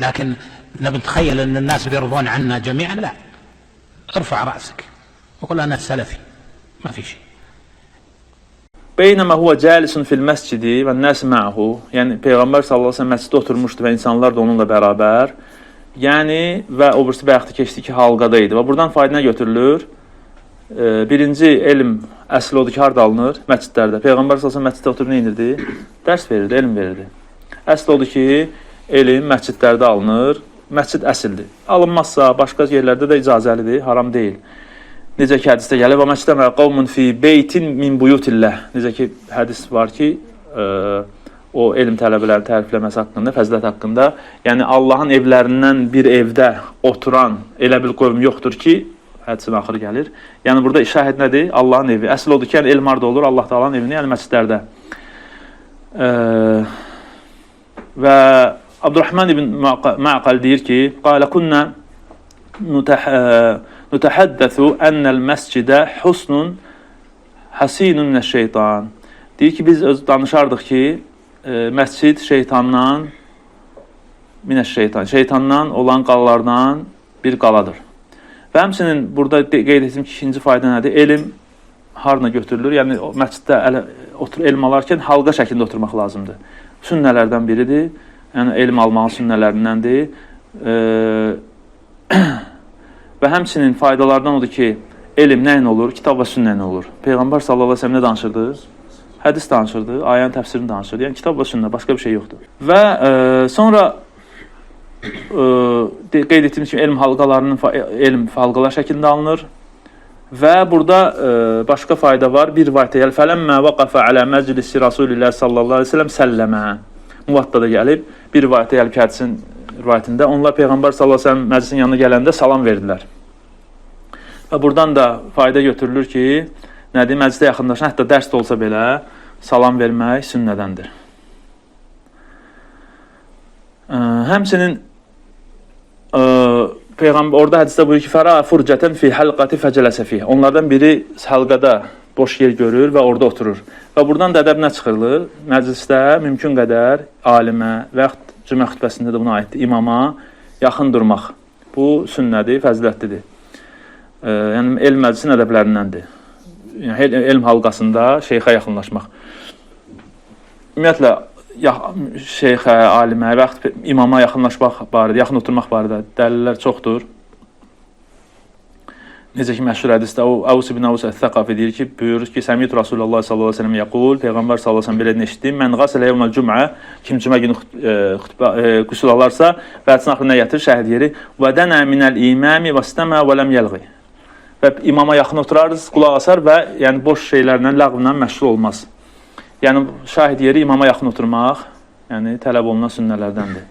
لكن نتخيل أن الناس بيرضون عنا جميعا، لا، ارفع رأسك وقل أنا سلفي، ما في شيء. Beynəmə huwa cəlisun fil məscidi və nəs ma'hu. Yəni Peyğəmbər sallallahu əleyhi və səlləm məsciddə oturmuşdu və insanlar da onunla bərabər. Yəni və o birisi bayaqda keçdi ki, halqada idi. Və buradan fayda götürülür. Birinci elm əsl odur ki, harda alınır? Məscidlərdə. Peyğəmbər sallallahu əleyhi və səlləm məsciddə oturub nə edirdi? Dərs verirdi, elm verirdi. Əsl odur ki, elm məscidlərdə alınır. Məscid əsildir. Alınmazsa başqa yerlərdə də icazəlidir, haram deyil. Necə ki, hədisdə gəlir, və məçdəmə qavmun fi beytin min buyutillah. Necə ki, hədis var ki, o elm tələbələrinin tərifləməsi haqqında, fəzilət haqqında, yəni Allahın evlərindən bir evdə oturan elə bir qövm yoxdur ki, hədisin axırı gəlir. Yəni, burada şahid nədir? Allahın evi. Əsl odur ki, yəni elm harda olur? Allah Taala'nın evini, yəni məscidlərdə. Və Abdurrahman ibn Ma'qal deyir ki, qalə kunnə nutəhəddəsu ənəl məscidə husnun hasinun minəş-şeytan. Deyir ki, biz danışardıq ki, məscid şeytandan, şeytandan olan qalalardan bir qaladır. Və həmçinin burada qeyd etdim ki, ikinci fayda nədir? Elm harına götürülür? Yəni, məsciddə elm alarkən halqa şəklində oturmaq lazımdır. Sünnələrdən biridir. Yəni, elm almağın sünnələrindəndir. Və həmçinin faydalardan odur ki, elm nə ilə olur? Kitab və sünnə ilə olur. Peyğəmbər sallallahu əleyhi və səlləm nə danışırdı? Hədis danışırdı, ayənin təfsirini danışırdı. Yəni, kitab və sünnə, başqa bir şey yoxdur. Və sonra qeyd etdiyimiz kimi elm halqalar şəklində alınır. Və burada başqa fayda var. Bir rivayətdə gəlir. Fələmmə vaqafa alə məclisi Rasulillah sallallahu əleyhi və səlləm səlləmə. Muvattada gəlib, bir rivayətdə gəlib ki, hədisin rivayətində onlar Peyğəmbər sallallahu əleyhi və səlləm məclisin yanına gələndə salam verdilər. Və buradan da fayda götürülür ki, nədir? Məclisdə yaxınlaşan, hətta dərs də olsa belə salam vermək sünnədəndir. Həmçinin Peyğəmbər orada hədisdə buyurur ki, fəra furcətən fi halqati fəcələsə fi. Onlardan biri halqada boş yer görür və orada oturur. Və buradan da ədəb nə çıxırılır? Məclisdə mümkün qədər alimə və yaxud cümə xütbəsində də buna aiddir, imama yaxın durmaq. Bu sünnədir, fəzilətlidir. Yəni, elm məclisin ədəblərindəndir. Yəni, elm halqasında şeyxə yaxınlaşmaq. Ümumiyyətlə, şeyxə, alimə və yaxud imama yaxınlaşmaq barədə, yaxın oturmaq barədə dəlillər çoxdur. Necə ki, məşhur hədisdə Avs ibn Avs Əth-Thaqafi deyir ki, buyurur ki, Səmiyyə Rasulullah sallallahu əleyhi və səlləm yəqul, Peyğəmbər sallallahu əleyhi və səlləm belə eşitdim, mən qasələ yevməl cümə, kim cümə günü qüsl alarsa, və hədsin axırına nə gətirir? Şəhid yeri. Və dənə minəl imami və istəmə və ləm yəlği. Və imama yaxın oturarız, qulaq asar və yəni boş şeylərlə, ləğvlə məşğul olmaz. Yəni, şahid yeri imama yaxın oturmaq, yəni tələb olunan sünnələrdəndir.